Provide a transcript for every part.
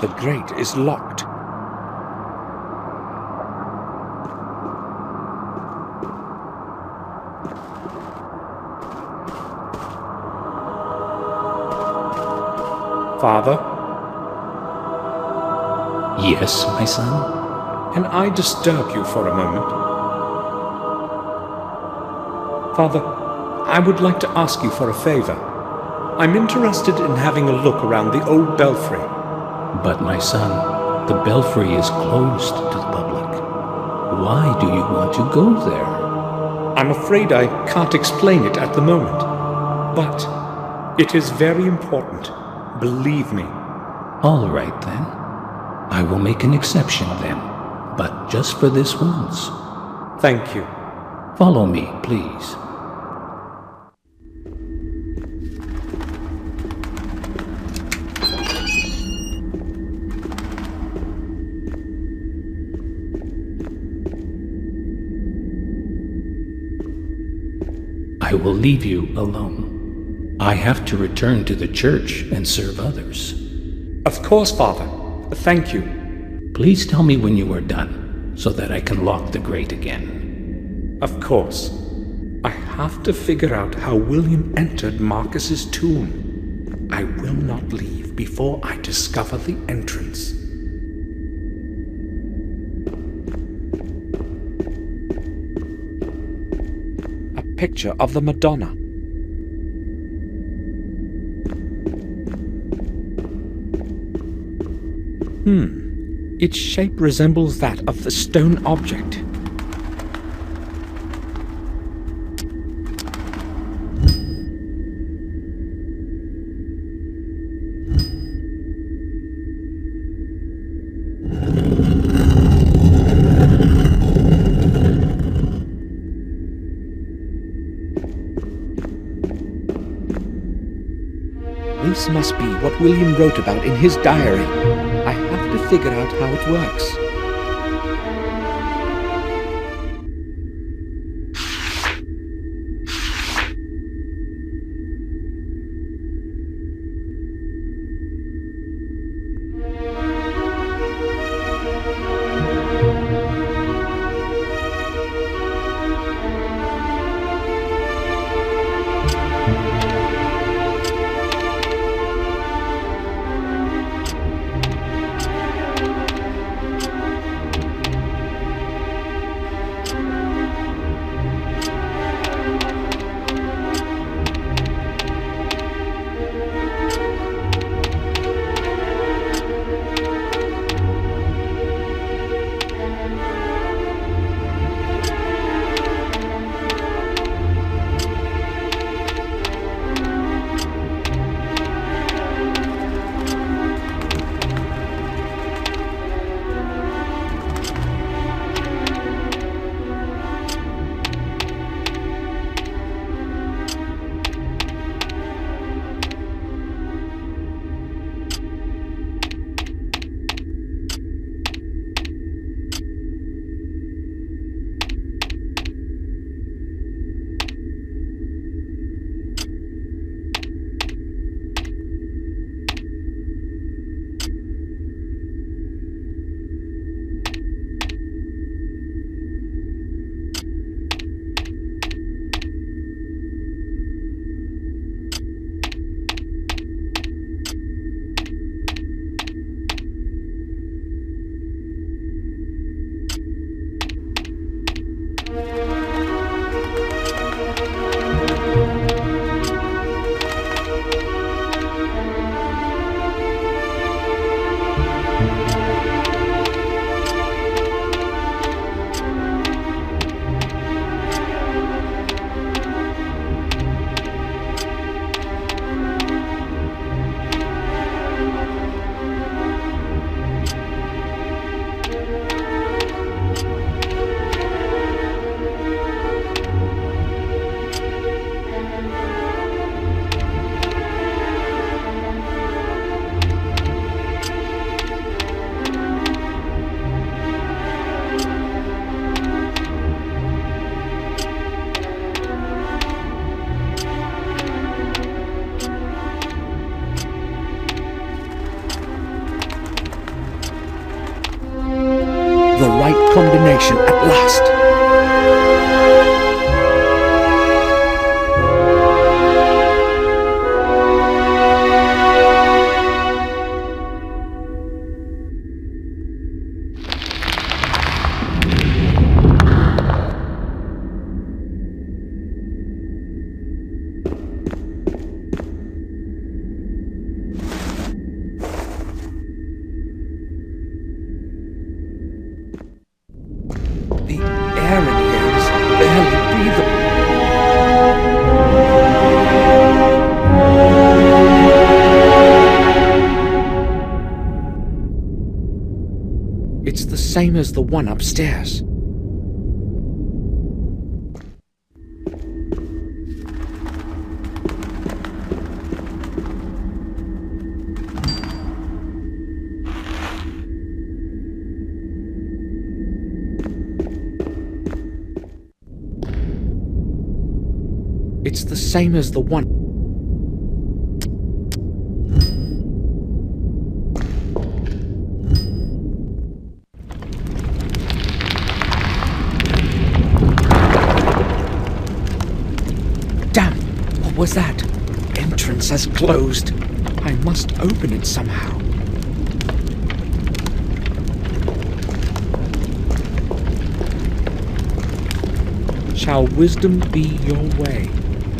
The grate is locked. Father? Yes, my son? Can I disturb you for a moment? Father, I would like to ask you for a favor. I'm interested in having a look around the old Belfry. But my son, the Belfry is closed to the public. Why do you want to go there? I'm afraid I can't explain it at the moment. But it is very important. Believe me. All right, then. I will make an exception, then. But just for this once. Thank you. Follow me, please. I will leave you alone. I have to return to the church and serve others. Of course, Father. Thank you. Please tell me when you are done, so that I can lock the grate again. Of course. I have to figure out how William entered Marcus's tomb. I will not leave before I discover the entrance. A picture of the Madonna. Its shape resembles that of the stone object. This must be what William wrote about in his diary. I have to figure out how it works. The right combination at last. The air in here is barely breathable. It's the same as the one upstairs. It's the same as the one. Damn! What was that? Entrance has closed. I must open it somehow. Shall wisdom be your way?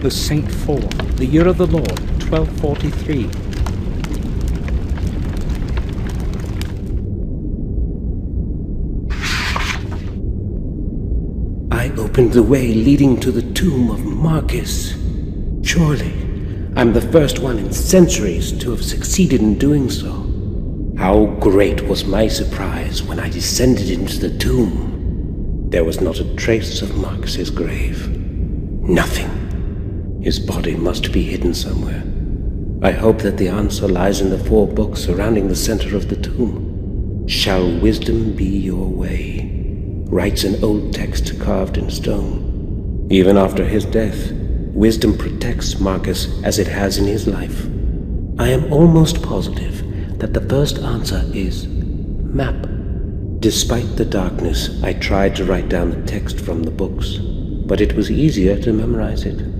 The Saint 4, the year of the Lord, 1243. I opened the way leading to the tomb of Marcus. Surely, I'm the first one in centuries to have succeeded in doing so. How great was my surprise when I descended into the tomb. There was not a trace of Marcus's grave. Nothing. His body must be hidden somewhere. I hope that the answer lies in the 4 books surrounding the center of the tomb. Shall wisdom be your way? Writes an old text carved in stone. Even after his death, wisdom protects Marcus as it has in his life. I am almost positive that the first answer is map. Despite the darkness, I tried to write down the text from the books, but it was easier to memorize it.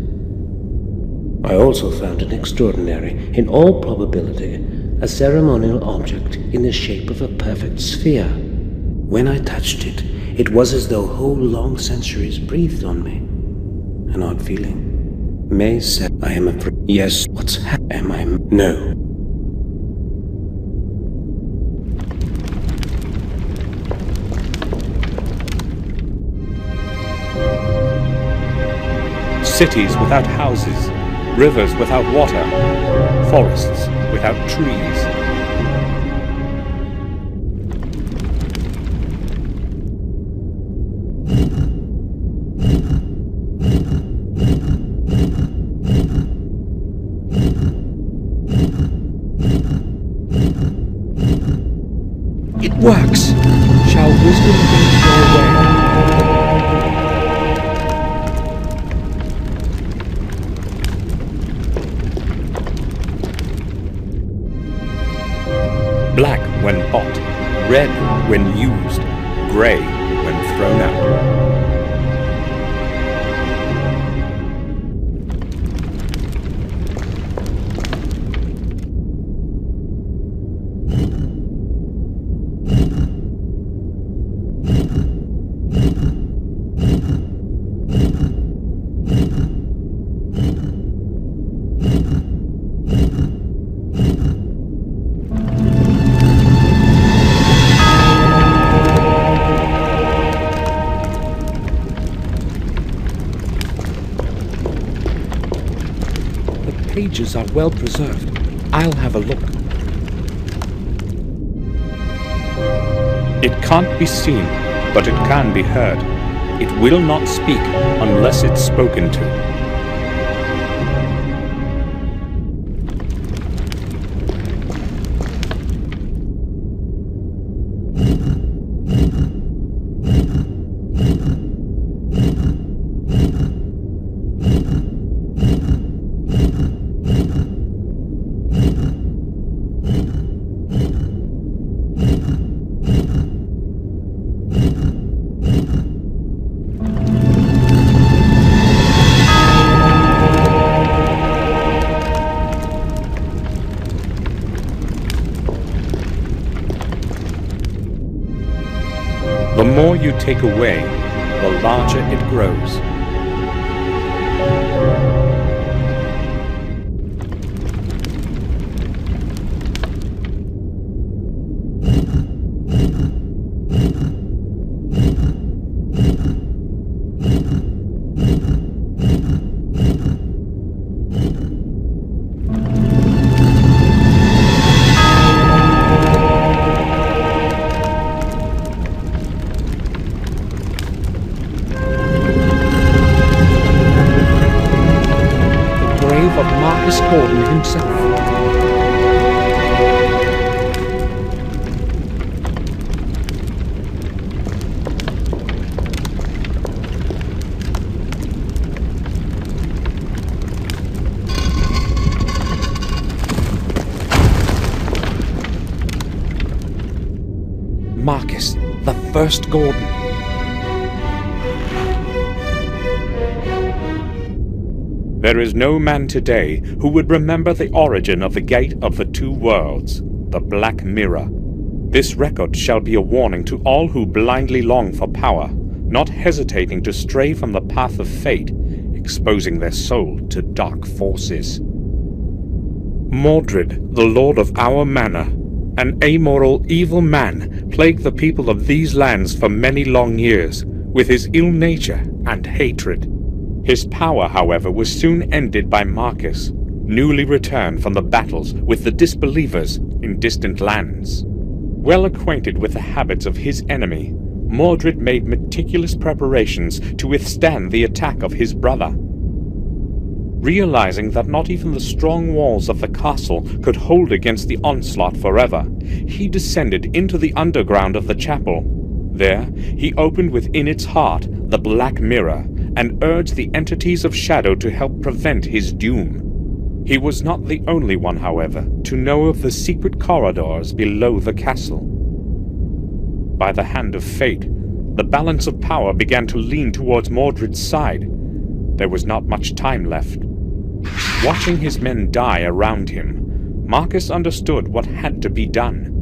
I also found an extraordinary, in all probability, a ceremonial object in the shape of a perfect sphere. When I touched it, it was as though whole long centuries breathed on me. An odd feeling. May said, I am afraid. Yes, what's happened? Am I? No. Cities without houses, rivers without water, forests without trees. It works! Shall wisdom be your way? Black when bought, red when used, grey when thrown out. Pages are well preserved. I'll have a look. It can't be seen, but it can be heard. It will not speak unless it's spoken to. The more you take away, the larger it grows. Of Marcus Gordon himself. Marcus, the first Gordon. There is no man today who would remember the origin of the Gate of the Two Worlds, the Black Mirror. This record shall be a warning to all who blindly long for power, not hesitating to stray from the path of fate, exposing their soul to dark forces. Mordred, the lord of our manor, an amoral, evil man, plagued the people of these lands for many long years, with his ill nature and hatred. His power, however, was soon ended by Marcus, newly returned from the battles with the disbelievers in distant lands. Well acquainted with the habits of his enemy, Mordred made meticulous preparations to withstand the attack of his brother. Realizing that not even the strong walls of the castle could hold against the onslaught forever, he descended into the underground of the chapel. There, he opened within its heart the Black Mirror, and urged the entities of shadow to help prevent his doom. He was not the only one, however, to know of the secret corridors below the castle. By the hand of fate, the balance of power began to lean towards Mordred's side. There was not much time left. Watching his men die around him, Marcus understood what had to be done.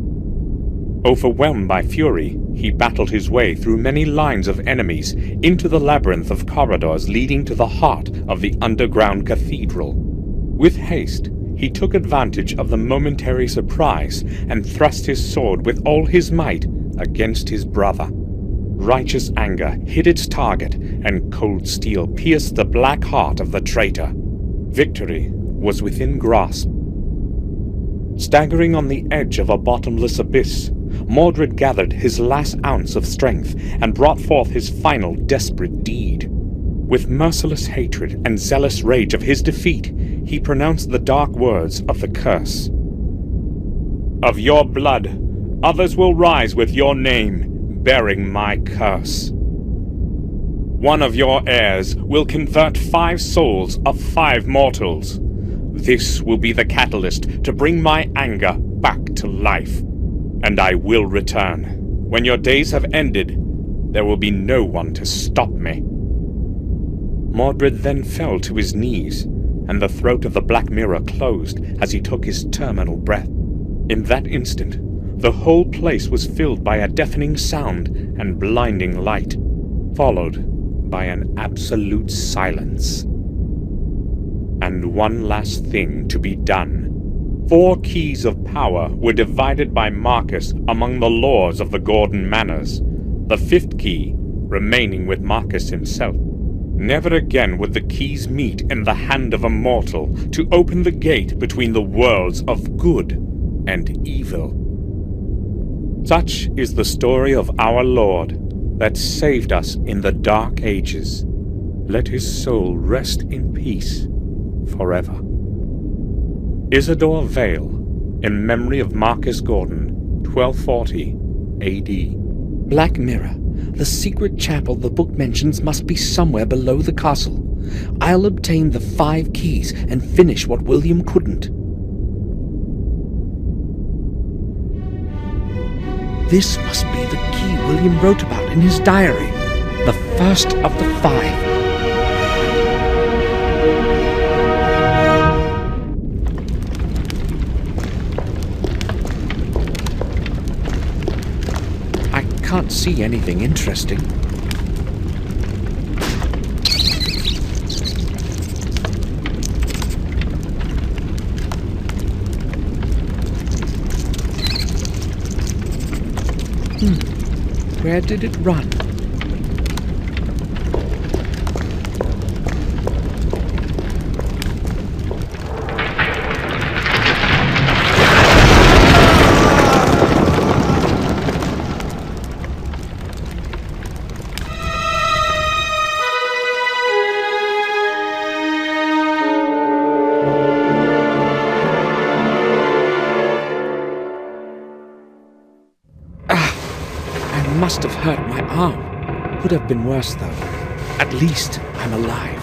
Overwhelmed by fury, he battled his way through many lines of enemies into the labyrinth of corridors leading to the heart of the underground cathedral. With haste, he took advantage of the momentary surprise and thrust his sword with all his might against his brother. Righteous anger hit its target, and cold steel pierced the black heart of the traitor. Victory was within grasp. Staggering on the edge of a bottomless abyss, Mordred gathered his last ounce of strength and brought forth his final desperate deed. With merciless hatred and zealous rage of his defeat, he pronounced the dark words of the curse. Of your blood, others will rise with your name, bearing my curse. One of your heirs will convert 5 souls of 5 mortals. This will be the catalyst to bring my anger back to life. And I will return. When your days have ended, there will be no one to stop me. Mordred then fell to his knees, and the throat of the Black Mirror closed as he took his terminal breath. In that instant, the whole place was filled by a deafening sound and blinding light, followed by an absolute silence. And one last thing to be done. 4 keys of power were divided by Marcus among the lords of the Gordon manors, the 5th key remaining with Marcus himself. Never again would the keys meet in the hand of a mortal to open the gate between the worlds of good and evil. Such is the story of our Lord that saved us in the Dark Ages. Let his soul rest in peace forever. Isidore Vale, in memory of Marcus Gordon, 1240 A.D. Black Mirror. The secret chapel the book mentions must be somewhere below the castle. I'll obtain the 5 keys and finish what William couldn't. This must be the key William wrote about in his diary. The first of the 5. can't see anything interesting. Where did it run? I must have hurt my arm. Could have been worse, though. At least I'm alive.